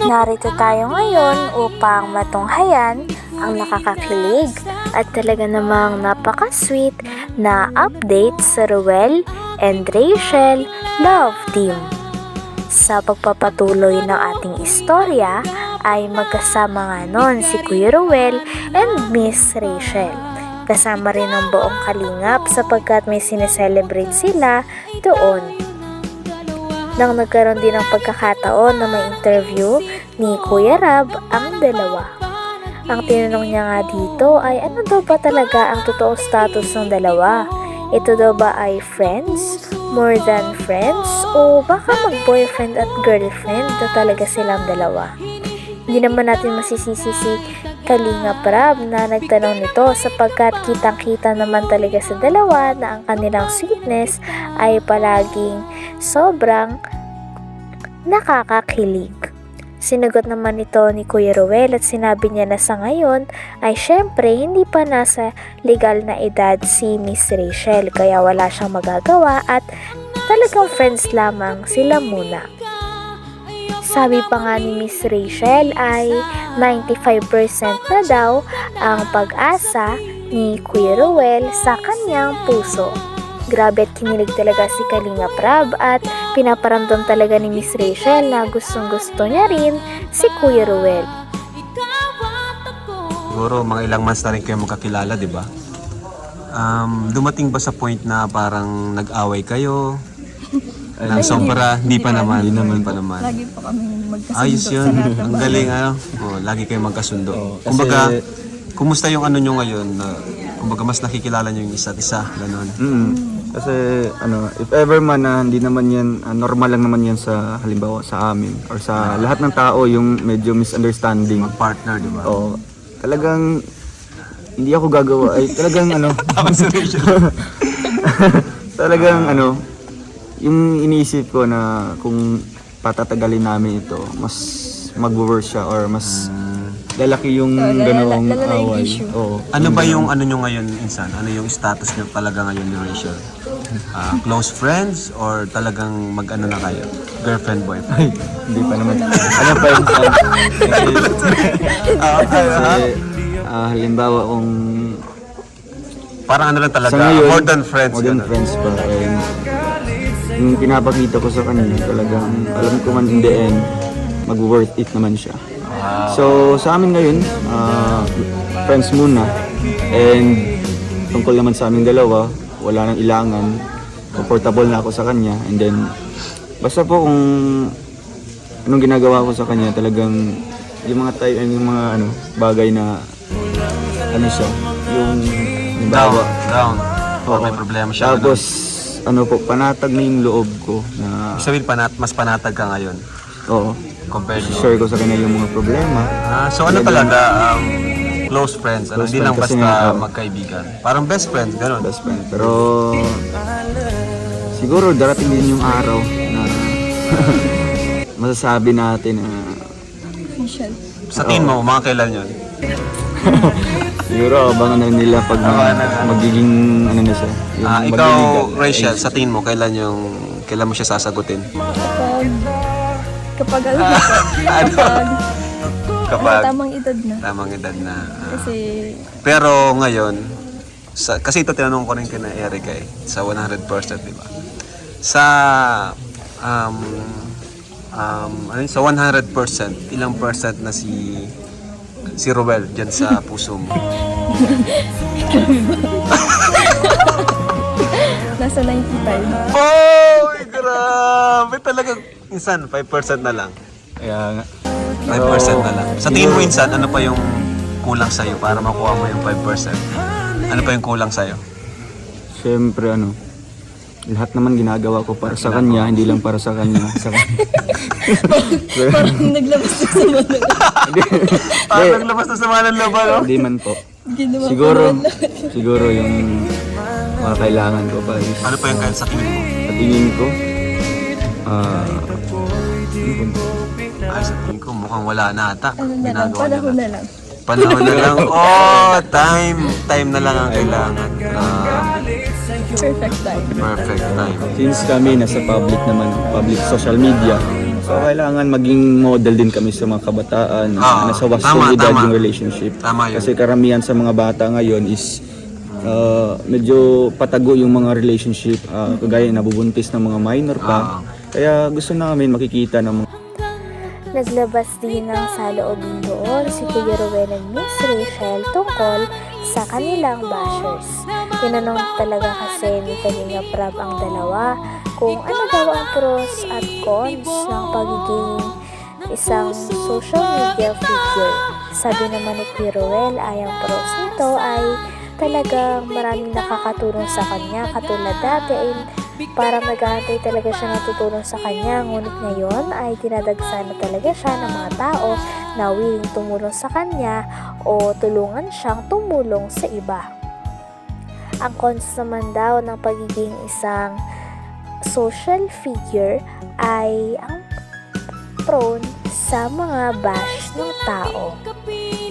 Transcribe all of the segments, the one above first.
Narito tayo ngayon upang matunghayan ang nakakakilig at talaga namang napaka-sweet na update sa Ruel and Rachel Love Team. Sa pagpapatuloy ng ating istorya ay magkasama nga nun si Kuya Ruel and Miss Rachel. Kasama rin ang buong kalingap sapagkat may sineselebrate sila doon. Nang nagkaroon din ng pagkakataon na may interview ni Kuya Rab ang dalawa. Ang tinanong niya nga dito ay ano daw ba talaga ang totoong status ng dalawa? Ito daw ba ay friends, more than friends, o baka mag-boyfriend at girlfriend na talaga silang dalawa? Hindi naman natin masisisi si Kalingap Rab na nagtanong nito sapagkat kitang-kita naman talaga sa dalawa na ang kanilang sweetness ay palaging sobrang nakakakilig. Sinagot naman ito ni Kuya Ruel at sinabi niya na sa ngayon ay syempre hindi pa nasa legal na edad si Miss Rachel kaya wala siyang magagawa at talagang friends lamang sila muna. Sabi pa nga ni Miss Rachel ay 95% na daw ang pag-asa ni Kuya Ruel sa kanyang puso. Grabe at kinilig talaga si Kalingap Rab at pinaparamdam talaga ni Miss Rachel na gustong-gusto niya rin si Kuya Ruel. Siguro mga ilang months na rin kayo magkakilala, di ba? Dumating ba sa point na parang nag-away kayo? Nang sobra, hindi pa naman. Hindi pa naman. Lagi po kami magkasundo. Ayos yun. Ang galing, ano? Lagi kayo magkasundo. Kumbaga, kumusta yung ano nyo ngayon? Kumbaga, mas nakikilala nyo yung isa't isa. Ganon. Kasi if ever man na hindi naman yan, normal lang naman yan sa halimbawa sa amin or sa lahat ng tao yung medyo misunderstanding. Partner, di ba? O talagang hindi ako gagawa ay talagang talagang yung iniisip ko na kung patatagalin namin ito, mas mag-worse siya or mas lalaki yung ganong away. Oo. Ano ba yung ano nyo ngayon, insan? Ano yung status nyo talaga ngayon ni Rachel? Close friends or talagang mag-ano na kayo? Girlfriend, boyfriend? Hindi pa naman. Ano pa yun? Kasi halimbawa kung Parang ano lang talaga, sa ngayon, more than friends. more than ganun. friends pa. And yung pinapakita ko sa kanya, talagang alam ko man in the end, mag-worth it naman siya. So sa amin ngayon, friends muna. And tungkol naman sa aming dalawa, wala nang ilangan. Comfortable na ako sa kanya. And then, basta po kung anong ginagawa ko sa kanya, talagang yung mga bagay na siya, yung Down. Or may problema siya. tapos panatag na yung loob ko na Sabihin, mas panatag ka ngayon oo, compared to... share ko sa kanya yung mga problema. So ano talaga, close friends, Close hindi lang friend kasi basta nga, magkaibigan. Parang best friends, gano'n. Best friend. Pero siguro darating din yung araw na masasabi natin na Official. Sa tingin mo, mga kailan yun? siguro abangan na nila pag magiging na siya. Yung Ikaw, magiging Rachel, age. sa tingin mo, kailan mo siya sasagutin? Kapag Kapag tamang edad na. tamang edad na. Kasi Pero ngayon, kasi ito tinanong ko rin kina Erica sa 100%, di ba? Sa sa 100%, ilang percent na si Ruel dyan sa puso mo? nasa 95. Oh, grabe talaga. Insan, 5% na lang. Kaya nga. 5% na lang. Sa tingin mo, insan, ano pa yung kulang sa'yo para makuha mo yung 5%? Ano pa yung kulang sa'yo? Siyempre lahat naman ginagawa ko para sa kanya, hindi lang para sa kanya. Parang naglabas na sa mga Parang naglabas na sa mga ng laban, no? Hindi man po. ginawa ko Siguro yung mga kailangan ko pa is Ano pa yung kahit sa tingin mo? sa tingin ko Ay, sa tingin ko, mukhang wala na ata. Ano na lang, Ginagawa panahon niya na lang. Panahon na lang. Oh, time na lang ang kailangan. Perfect time. Perfect time. since kami nasa public social media, So kailangan maging model din kami sa mga kabataan na nasa wastong edad yung relationship. Tama yun. Kasi karamihan sa mga bata ngayon is medyo patago yung mga relationship, kagaya nabubuntis ng mga minor pa. Kaya gusto namin makikita ng mga Naglabas din ng saloobin doon si Kuya Ruel and Miss Rachel tungkol sa kanilang bashers. Tinanong talaga kasi ni Kalinga Prab ang dalawa kung ano daw ang pros at cons ng pagiging isang social media figure. Sabi naman ni Kuya Ruel ay ang pros nito ay talagang maraming nakakatulong sa kanya, katulad dati ay parang naghahantay talaga siya natutulong sa kanya, ngunit ngayon ay dinadagsa na talaga siya ng mga tao na willing tumulong sa kanya o tulungan siyang tumulong sa iba. Ang cons naman daw ng pagiging isang social figure ay ang prone sa mga bash ng tao.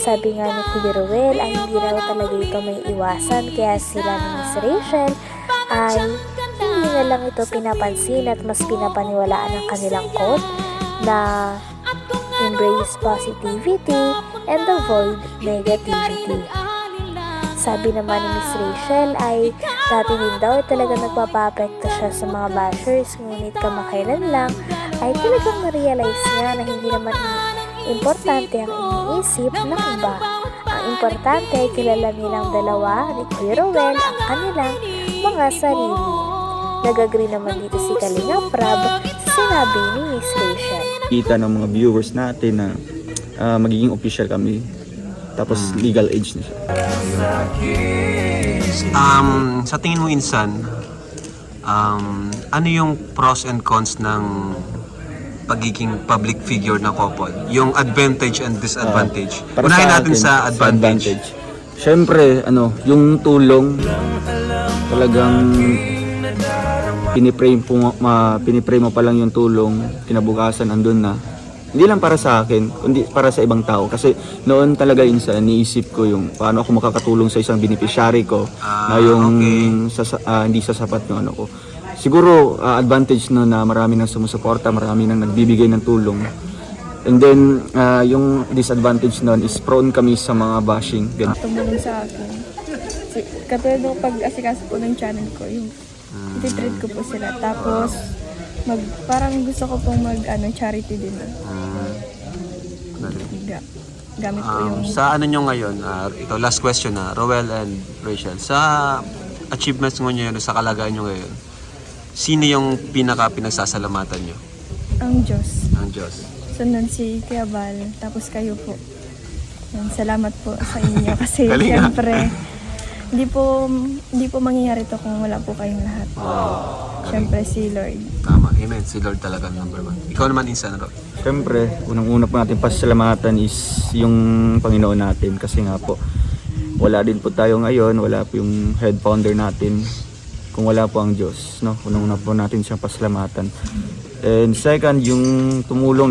Sabi nga ni Kuya Ruel ay hindi raw talaga ito may iwasan, kaya sila ni Miss Rachel ay hindi na lang ito pinapansin at mas pinapaniwalaan ang kanilang quote na embrace positivity and avoid negativity. Sabi naman ni Miss Rachel ay dati din daw talaga nagpapapekto siya sa mga bashers, ngunit kamakailan lang ay talagang na-realize niya na hindi naman importante ang iniisip ng iba. Ang importante ay kilala nilang dalawa ni Kuya Ruel ang kanilang mga sarili. Nag-agree naman dito si Kalinga Prab sa sinabi ni Miss Rachel. kita ng mga viewers natin na magiging official kami. Tapos legal age na siya. Sa tingin mo, Insan, ano yung pros and cons ng pagiging public figure na couple? Yung advantage and disadvantage. Para Unahin sa natin akin, sa advantage. Siyempre, yung tulong talagang pinipray mo pa lang yung tulong, kinabukasan andun na. Hindi lang para sa akin, kundi para sa ibang tao. Kasi noon talaga Insan, niisip ko yung paano ako makakatulong sa isang beneficiary ko na yung hindi sasapat yung ano ko. Siguro advantage no na marami nang sumusuporta, marami nang nagbibigay ng tulong. And then yung disadvantage noon is prone kami sa mga bashing. Tumulong sa akin. Katulad ng pag-asikaso po ng channel ko, yung iti-treat ko po sila. Tapos parang gusto ko pong charity din. Gamit ko yung Sa ano nyo ngayon, ito last question na, Roel and Rachel, sa achievements nyo ngayon, sa kalagayan nyo ngayon, sino yung pinagsasalamatan nyo? ang Diyos. Ang Diyos. Sundan si Kuya Bal, tapos kayo po. Yan, salamat po sa inyo kasi Galing, syempre hindi po mangyayari to kung wala po kayong lahat. Syempre si Lord. Tama, amen. Si Lord talaga number one. Ikaw naman, Insan, Ro. Siyempre, unang-una po natin pasalamatan is yung Panginoon natin. Kasi nga po, wala din po tayo ngayon, wala po yung head founder natin kung wala po ang Diyos. No? Unang-una po natin siyang pasalamatan. And second, yung tumulong,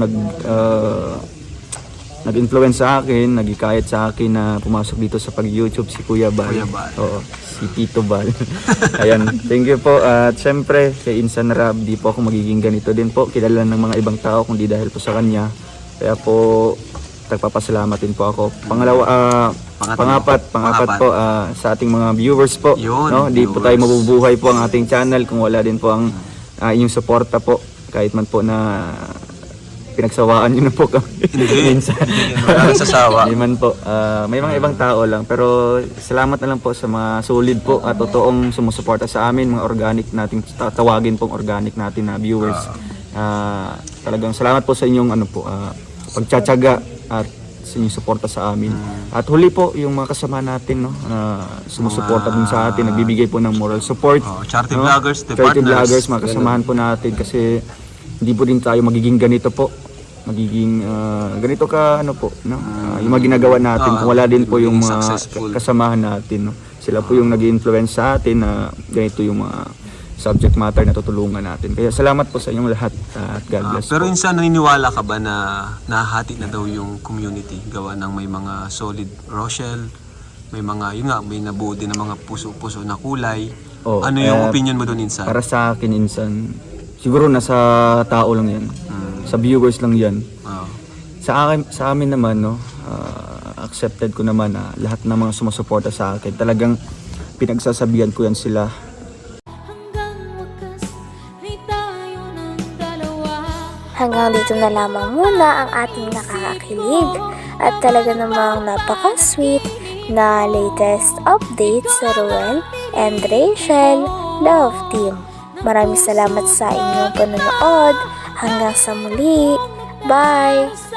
nag-influence sa akin, nag-ikayat sa akin na pumasok dito sa pag-YouTube si Kuya Bal. Kuya Bal. Oo, si Tito Bal. Ayan, thank you po. At syempre, kay Insan Rab, di po ako magiging ganito din po. Kilala ng mga ibang tao kundi dahil po sa kanya. Kaya po, nagpapasalamat din po ako. Pangapat po sa ating mga viewers po. Yun, no? Di po tayo mabubuhay po ang ating channel kung wala din po ang inyong suporta po. Kahit man po na pinagsawaan nyo na po kami. Hindi. Minsan. Walang sasawa. Hindi man po. May mga ibang tao lang. Pero salamat na lang po sa mga solid po at totoong sumusuporta sa amin. Mga organic natin, tawagin pong organic natin na viewers. Talagang salamat po sa inyong pagtsatsaga at sa inyong suporta sa amin. At huli po yung mga kasama natin sumusuporta din sa atin, nagbibigay po ng moral support. Charity vloggers, the charity partners. vloggers, mga kasamahan po natin kasi hindi po din tayo magiging ganito po. Magiging ganito ka yung mga ginagawa natin kung wala din po yung mga successful. kasamahan natin. No? Sila po yung nag-influence sa atin na ganito yung mga subject matter na tutulungan natin. Kaya salamat po sa inyong lahat at God bless Pero po. Insan, naniniwala ka ba na nahati na daw yung community gawa ng may mga solid Rochelle, may mga, may nabuo din ng mga puso-puso na kulay. Ano yung opinion mo doon, Insan? Para sa akin, Insan, siguro nasa tao lang yan. Sa viewers lang yan. Oo. Sa amin naman, no, accepted ko naman na lahat ng mga sumusuporta sa akin. Talagang pinagsasabihan ko yan sila. Hanggang dito na lamang muna ang ating nakakakilig at talaga namang napaka-sweet na latest update sa Ruel and Rachel Love Team. Maraming salamat sa inyong panonood. Hanggang sa muli. Bye!